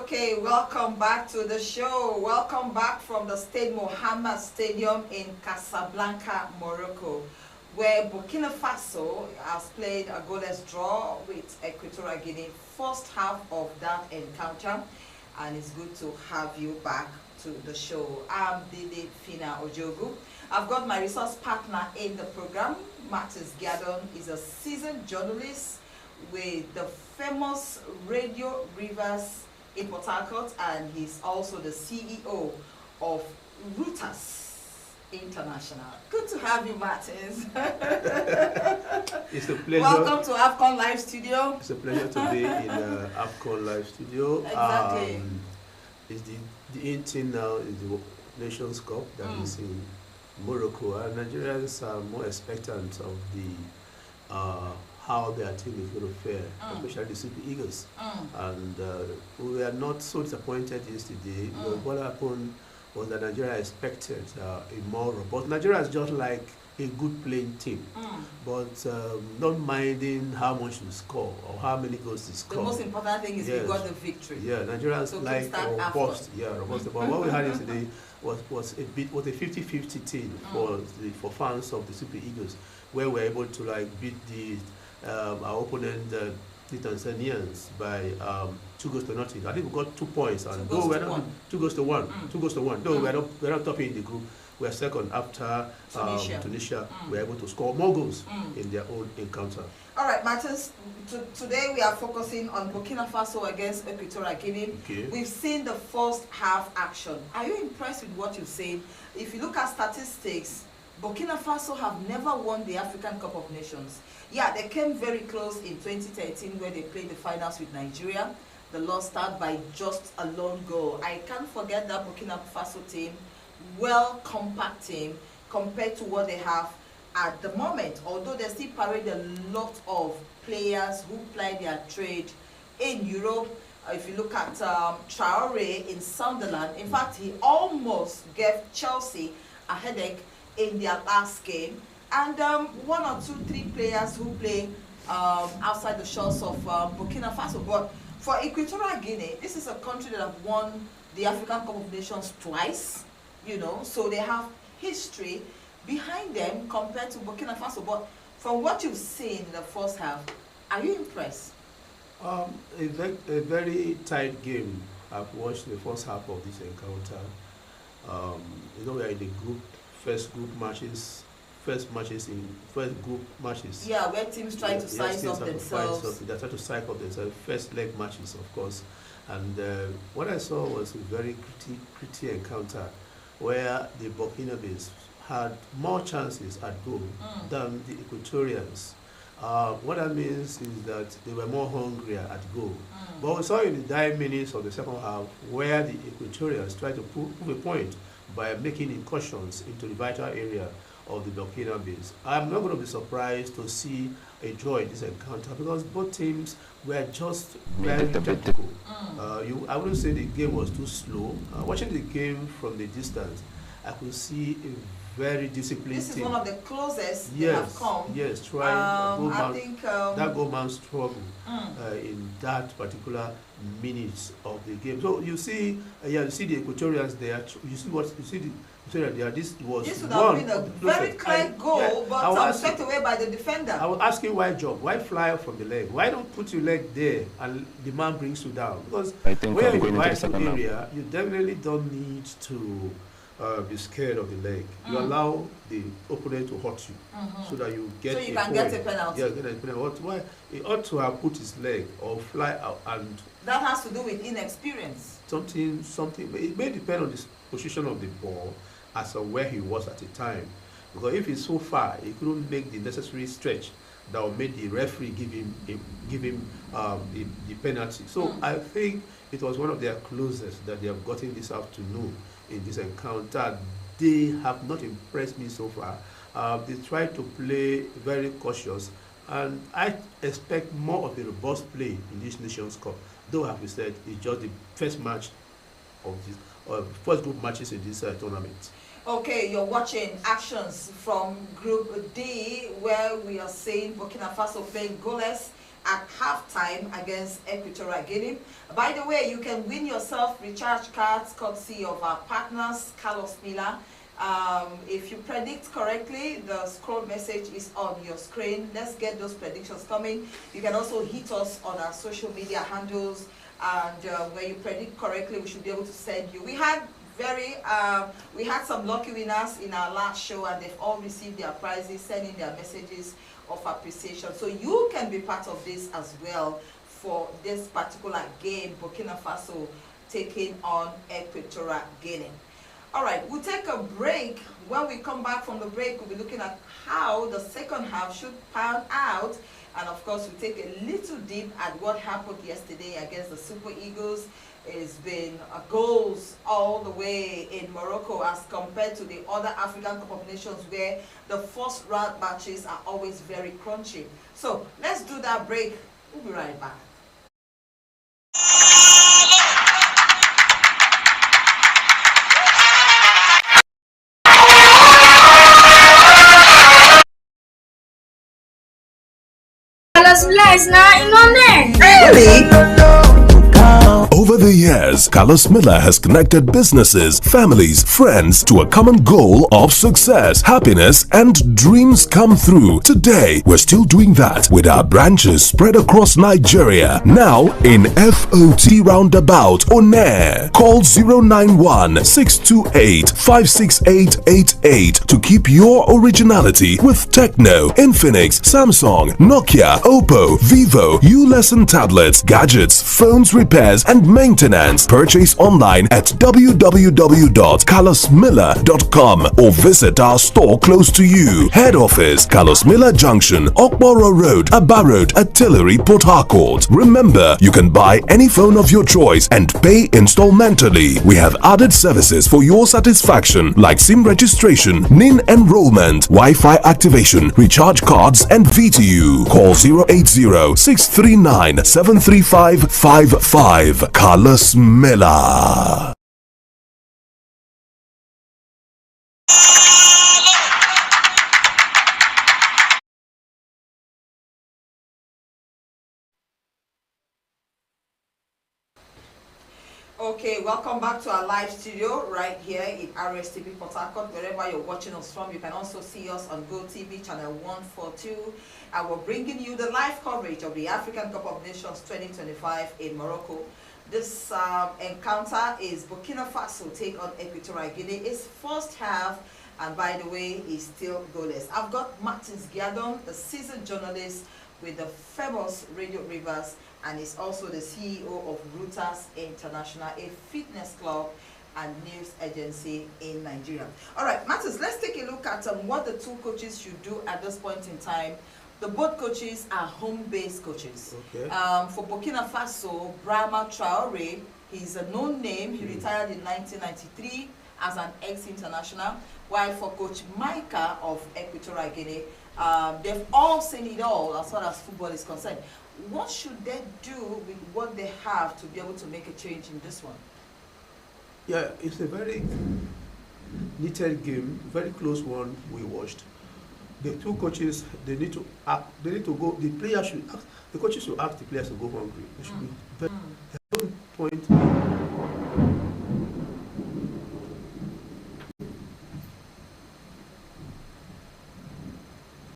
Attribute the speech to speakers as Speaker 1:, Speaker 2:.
Speaker 1: Okay, welcome back to the show. Welcome back from the Stade Mohammed Stadium in Casablanca, Morocco, where Burkina Faso has played a goalless draw with Equitorial Guinea. First half of that encounter, and it's good to have you back to the show. I'm DIDI PHINA OJOGWU. I've got my resource partner in the program. Martis GIADOM is a seasoned journalist with the famous Radio Rivers in Port Harcourt, and he's also the CEO of Reuters International. Good to have you, Martins.
Speaker 2: It's a pleasure.
Speaker 1: Welcome to AFCON Live Studio.
Speaker 2: It's a pleasure to be in the AFCON Live Studio.
Speaker 1: Exactly.
Speaker 2: It's the 18 now is the Nations Cup that is in Morocco, and Nigerians are more expectant of the how their team is going to fare, especially the Super Eagles. And we were not so disappointed yesterday. What happened was that Nigeria expected a more robust. Nigeria is just like a good playing team, but not minding how much you score or how many goals you score.
Speaker 1: The most important thing is we got the victory.
Speaker 2: Yeah, Nigeria is like robust. Yeah, robust. But what we had yesterday was a 50-50 team for fans of the Super Eagles, where we were able to like beat our opponent, the Tanzanians, by 2-0. I think we got 2 points, and though we're not 2-1. Though we're not topping in the group, we're second after Tunisia. We're able to score more goals in their own encounter. All
Speaker 1: right, Martins. Today we are focusing on Burkina Faso against Equitorial Guinea. Okay. We've seen the first half action. Are you impressed with what you've seen? If you look at statistics, Burkina Faso have never won the African Cup of Nations. Yeah, they came very close in 2013 where they played the finals with Nigeria. The lost out by just a lone goal. I can't forget that Burkina Faso team, well compact team compared to what they have at the moment. Although they still parade a lot of players who ply their trade in Europe. If you look at Traore in Sunderland, in fact, he almost gave Chelsea a headache in their last game. And 1 or 2, 3 players who play outside the shores of Burkina Faso. But for Equatorial Guinea, this is a country that have won the African Cup of Nations twice, you know, so they have history behind them compared to Burkina Faso. But from what you've seen in the first half, are you impressed?
Speaker 2: A very tight game. I've watched the first half of this encounter. You know, we are in the first group matches. First group matches.
Speaker 1: Yeah, where teams try to size up themselves.
Speaker 2: They try to size up themselves. First leg matches, of course. And what I saw was a very pretty encounter where the Burkinabes had more chances at goal than the Equatorians. What that means is that they were more hungrier at goal. But we saw in the dying minutes of the second half where the Equatorians tried to prove a point by making incursions into the vital area of the Burkinabes. I'm not going to be surprised to see a draw in this encounter because both teams were just very technical. I wouldn't say the game was too slow. Watching the game from the distance, I could see a very disciplined
Speaker 1: This is
Speaker 2: team.
Speaker 1: one of the closest they have come.
Speaker 2: Yes, that goalman struggle in that particular minutes of the game. So you see, you see the Equatorians there. This would
Speaker 1: have been a very clear goal, but swept away by the defender.
Speaker 2: I was asking why jump? Why fly from the leg? Why don't put your leg there and the man brings you down? Because when you're in the vital area, you definitely don't need to be scared of the leg. You allow the opponent to hurt you so that you get
Speaker 1: a penalty.
Speaker 2: Yeah, get a penalty. Why? He ought to have put his leg or fly out, and
Speaker 1: that has to do with inexperience.
Speaker 2: Something. It may depend on the position of the ball as to where he was at the time. Because if he's so far, he couldn't make the necessary stretch that will make the referee give him the penalty. So I think it was one of their closest that they have gotten this afternoon in this encounter. They have not impressed me so far. They tried to play very cautious, and I expect more of a robust play in this Nations Cup. Though, as we said, it's just the first match of this, first group matches in this tournament.
Speaker 1: Okay, you're watching actions from Group D, where we are seeing Burkina Faso playing goalless at halftime against Equitorial Guinea. By the way, you can win yourself recharge cards courtesy of our partners, Carlos Miller. If you predict correctly, the scroll message is on your screen. Let's get those predictions coming. You can also hit us on our social media handles, and when you predict correctly, we should be able to send you. We had some lucky winners in our last show, and they've all received their prizes, sending their messages of appreciation. So you can be part of this as well for this particular game, Burkina Faso taking on Equitorial Guinea. All right, we'll take a break. When we come back from the break, we'll be looking at how the second half should pan out. And of course, we'll take a little deep at what happened yesterday against the Super Eagles. It's been goals all the way in Morocco as compared to the other African Cup of Nations where the first round matches are always very crunchy. So let's do that break. We'll be right back.
Speaker 3: Really? Over the years, Carlos Miller has connected businesses, families, friends to a common goal of success, happiness, and dreams come true. Today, we're still doing that with our branches spread across Nigeria. Now in FOT Roundabout, Onne. Call 091-628-56888 to keep your originality with Techno, Infinix, Samsung, Nokia, Oppo, Vivo, U-Lesson tablets, gadgets, phones repairs, and maintenance. Purchase online at www.carlosmiller.com or visit our store close to you. Head office, Carlos Miller Junction, Okboro Road, Aba Road, Artillery, Port Harcourt. Remember, you can buy any phone of your choice and pay installmentally. We have added services for your satisfaction like SIM registration, NIN enrollment, Wi-Fi activation, recharge cards, and VTU. Call 080-639-73555. Carlos Miller.
Speaker 1: Okay, welcome back to our live studio right here in RSTV Port Harcourt. Wherever you're watching us from, you can also see us on GoTV channel 142. And we're bringing you the live coverage of the African Cup of Nations 2025 in Morocco. This encounter is Burkina Faso take on Equitorial Guinea. It's first half, and by the way, is still goalless. I've got Martins GIADOM, the seasoned journalist with the famous Radio Rivers, and is also the CEO of Reuters International, a fitness club and news agency in Nigeria. All right, Martins, let's take a look at what the two coaches should do at this point in time. The both coaches are home-based coaches. Okay. For Burkina Faso, Brahma Traore, he's a known name. He retired in 1993 as an ex-international. While for Coach Micah of Equatorial Guinea, they've all seen it all as far as football is concerned. What should they do with what they have to be able to make a change in this one?
Speaker 2: Yeah, it's a very neated game, very close one we watched. The two coaches, they need to act, they need to go, the players should act, the coaches should ask the players to go hungry. They should be very, there's no point